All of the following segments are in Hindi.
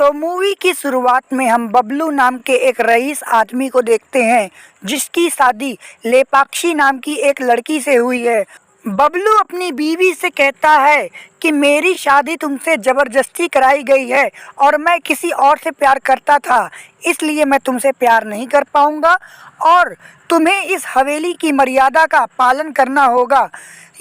तो मूवी की शुरुआत में हम बबलू नाम के एक रईस आदमी को देखते हैं जिसकी शादी लेपाक्षी नाम की एक लड़की से हुई है। बबलू अपनी बीवी से कहता है कि मेरी शादी तुमसे ज़बरदस्ती कराई गई है और मैं किसी और से प्यार करता था, इसलिए मैं तुमसे प्यार नहीं कर पाऊंगा और तुम्हें इस हवेली की मर्यादा का पालन करना होगा।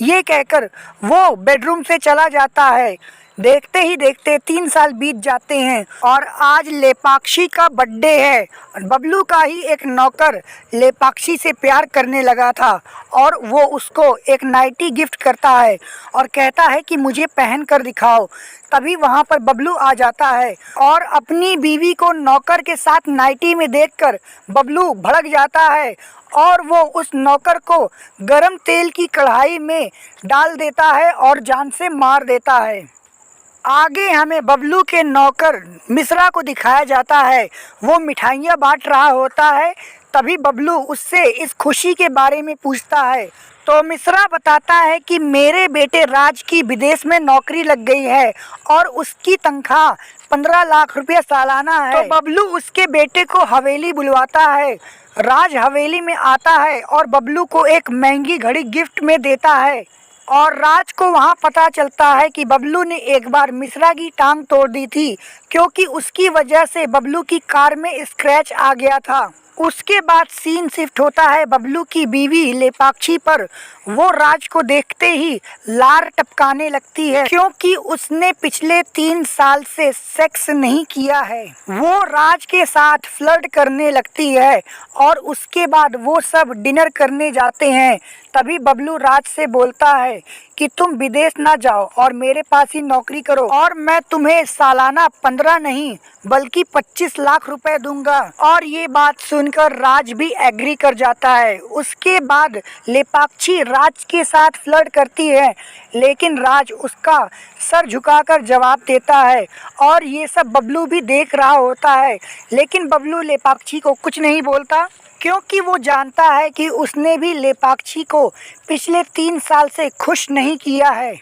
ये कहकर वो बेडरूम से चला जाता है। देखते ही देखते 3 साल बीत जाते हैं और आज लेपाक्षी का बर्थडे है। बबलू का ही एक नौकर लेपाक्षी से प्यार करने लगा था और वो उसको एक नाइटी गिफ्ट करता है और कहता है कि मुझे पहन कर दिखाओ। तभी वहाँ पर बबलू आ जाता है और अपनी बीवी को नौकर के साथ नाइटी में देखकर बबलू भड़क जाता है और वो उस नौकर को गरम तेल की कढ़ाई में डाल देता है और जान से मार देता है। आगे हमें बबलू के नौकर मिश्रा को दिखाया जाता है। वो मिठाइयाँ बांट रहा होता है। तभी बबलू उससे इस खुशी के बारे में पूछता है तो मिश्रा बताता है कि मेरे बेटे राज की विदेश में नौकरी लग गई है और उसकी तनख्वाह 15 लाख रुपये सालाना है। तो बबलू उसके बेटे को हवेली बुलवाता है। राज हवेली में आता है और बबलू को एक महंगी घड़ी गिफ्ट में देता है और राज को वहाँ पता चलता है कि बबलू ने एक बार मिश्रा की टांग तोड़ दी थी क्योंकि उसकी वजह से बबलू की कार में स्क्रैच आ गया था। उसके बाद सीन शिफ्ट होता है बबलू की बीवी लेपाक्षी पर। वो राज को देखते ही लार टपकाने लगती है क्योंकि उसने पिछले 3 साल से सेक्स नहीं किया है। वो राज के साथ फ्लर्ट करने लगती है और उसके बाद वो सब डिनर करने जाते हैं। तभी बबलू राज से बोलता है कि तुम विदेश ना जाओ और मेरे पास ही नौकरी करो और मैं तुम्हें सालाना 15 नहीं बल्कि 25 लाख रुपए दूंगा। और ये बात सुनकर राज भी एग्री कर जाता है। उसके बाद लेपाक्षी राज के साथ फ्लर्ट करती है लेकिन राज उसका सर झुकाकर जवाब देता है और ये सब बबलू भी देख रहा होता है। लेकिन बबलू लेपाक्षी को कुछ नहीं बोलता क्योंकि वो जानता है कि उसने भी लेपाक्षी को पिछले 3 साल से खुश नहीं किया है।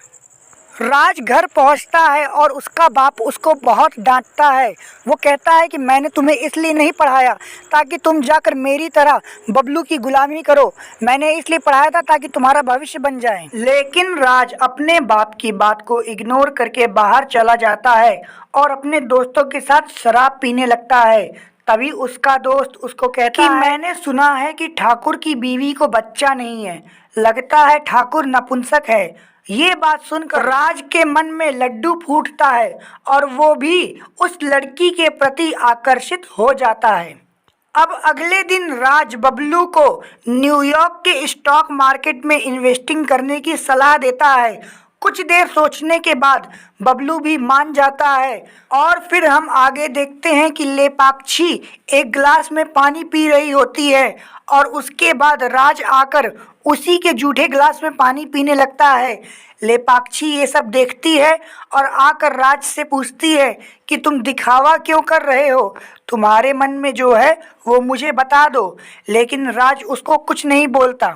राज घर पहुंचता है और उसका बाप उसको बहुत डांटता है। वो कहता है कि मैंने तुम्हें इसलिए नहीं पढ़ाया ताकि तुम जाकर मेरी तरह बबलू की गुलामी करो, मैंने इसलिए पढ़ाया था ताकि तुम्हारा भविष्य बन जाए। लेकिन राज अपने बाप की बात को इग्नोर करके बाहर चला जाता है और अपने दोस्तों के साथ शराब पीने लगता है। तभी उसका दोस्त उसको कहता है कि मैंने सुना है कि ठाकुर की बीवी को बच्चा नहीं है, लगता है ठाकुर नपुंसक है। ये बात सुनकर राज के मन में लड्डू फूटता है और वो भी उस लड़की के प्रति आकर्षित हो जाता है। अब अगले दिन राज बबलू को न्यूयॉर्क के स्टॉक मार्केट में इन्वेस्टिंग करने की सलाह देता है। कुछ देर सोचने के बाद बबलू भी मान जाता है और फिर हम आगे देखते हैं कि लेपाक्षी एक गिलास में पानी पी रही होती है और उसके बाद राज आकर उसी के जूठे गिलास में पानी पीने लगता है। लेपाक्षी ये सब देखती है और आकर राज से पूछती है कि तुम दिखावा क्यों कर रहे हो, तुम्हारे मन में जो है वो मुझे बता दो। लेकिन राज उसको कुछ नहीं बोलता।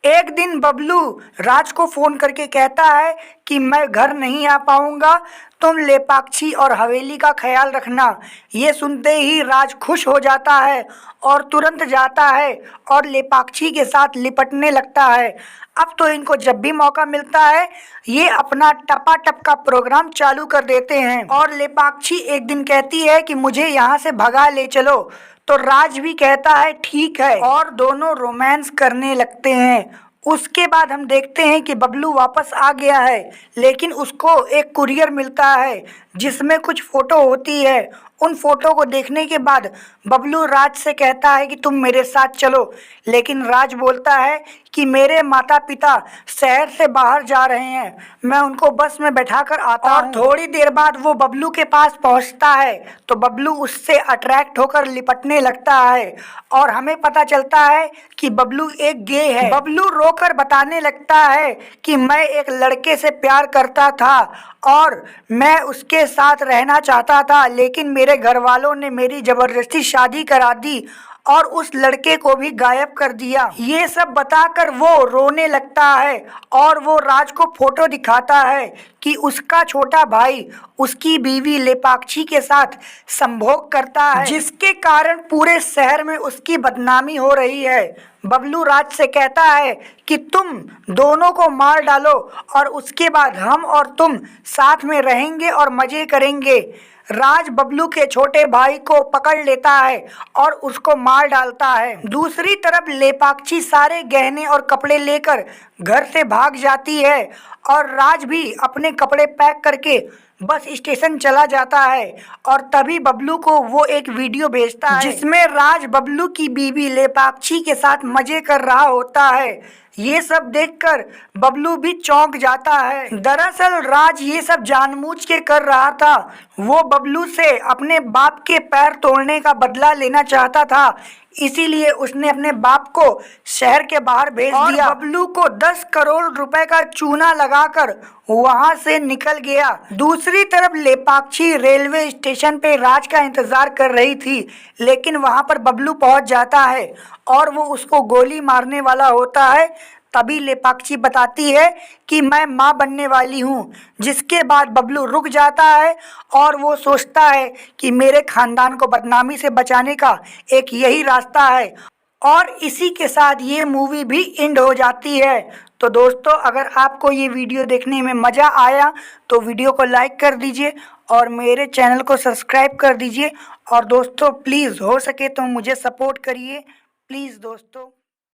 एक दिन बबलू राज को फ़ोन करके कहता है कि मैं घर नहीं आ पाऊंगा, तुम लेपाक्षी और हवेली का ख्याल रखना। ये सुनते ही राज खुश हो जाता है और तुरंत जाता है और लेपाक्षी के साथ लिपटने लगता है। अब तो इनको जब भी मौका मिलता है ये अपना टपाटप का प्रोग्राम चालू कर देते हैं। और लेपाक्षी एक दिन कहती है कि मुझे यहाँ से भगा ले चलो, तो राज भी कहता है ठीक है और दोनों रोमांस करने लगते हैं। उसके बाद हम देखते हैं कि बबलू वापस आ गया है लेकिन उसको एक कुरियर मिलता है जिसमें कुछ फ़ोटो होती है। उन फ़ोटो को देखने के बाद बबलू राज से कहता है कि तुम मेरे साथ चलो, लेकिन राज बोलता है कि मेरे माता पिता शहर से बाहर जा रहे हैं, मैं उनको बस में बैठाकर आता हूँ। और थोड़ी देर बाद वो बबलू के पास पहुंचता है तो बबलू उससे अट्रैक्ट होकर लिपटने लगता है और हमें पता चलता है कि बबलू एक गे है। बबलू रोकर बताने लगता है कि मैं एक लड़के से प्यार करता था और मैं उसके साथ रहना चाहता था, लेकिन मेरे घर वालों ने मेरी ज़बरदस्ती शादी करा दी और उस लड़के को भी गायब कर दिया। ये सब बताकर वो रोने लगता है और वो राज को फोटो दिखाता है कि उसका छोटा भाई उसकी बीवी लेपाक्षी के साथ संभोग करता है, जिसके कारण पूरे शहर में उसकी बदनामी हो रही है। बबलू राज से कहता है कि तुम दोनों को मार डालो और उसके बाद हम और तुम साथ में रहेंगे और मजे करेंगे। राज बबलू के छोटे भाई को पकड़ लेता है और उसको मार डालता है। दूसरी तरफ लेपाक्षी सारे गहने और कपड़े लेकर घर से भाग जाती है और राज भी अपने कपड़े पैक करके बस स्टेशन चला जाता है। और तभी बबलू को वो एक वीडियो भेजता है जिसमें राज बबलू की बीवी लेपाक्षी के साथ मजे कर रहा होता है। ये सब देखकर बबलू भी चौंक जाता है। दरअसल राज ये सब जानबूझ के कर रहा था। वो बबलू से अपने बाप के पैर तोड़ने का बदला लेना चाहता था, इसीलिए उसने अपने बाप को शहर के बाहर भेज दिया। बबलू को 10 करोड़ रुपए का चूना लगाकर वहां से निकल गया। दूसरी तरफ लेपाक्षी रेलवे स्टेशन पे राज का इंतजार कर रही थी, लेकिन वहां पर बबलू पहुंच जाता है और वो उसको गोली मारने वाला होता है। तभी लेपाक्षी बताती है कि मैं माँ बनने वाली हूँ, जिसके बाद बबलू रुक जाता है और वो सोचता है कि मेरे खानदान को बदनामी से बचाने का एक यही रास्ता है। और इसी के साथ ये मूवी भी एंड हो जाती है। तो दोस्तों, अगर आपको ये वीडियो देखने में मज़ा आया तो वीडियो को लाइक कर दीजिए और मेरे चैनल को सब्सक्राइब कर दीजिए। और दोस्तों प्लीज़ हो सके तो मुझे सपोर्ट करिए, प्लीज़ दोस्तों।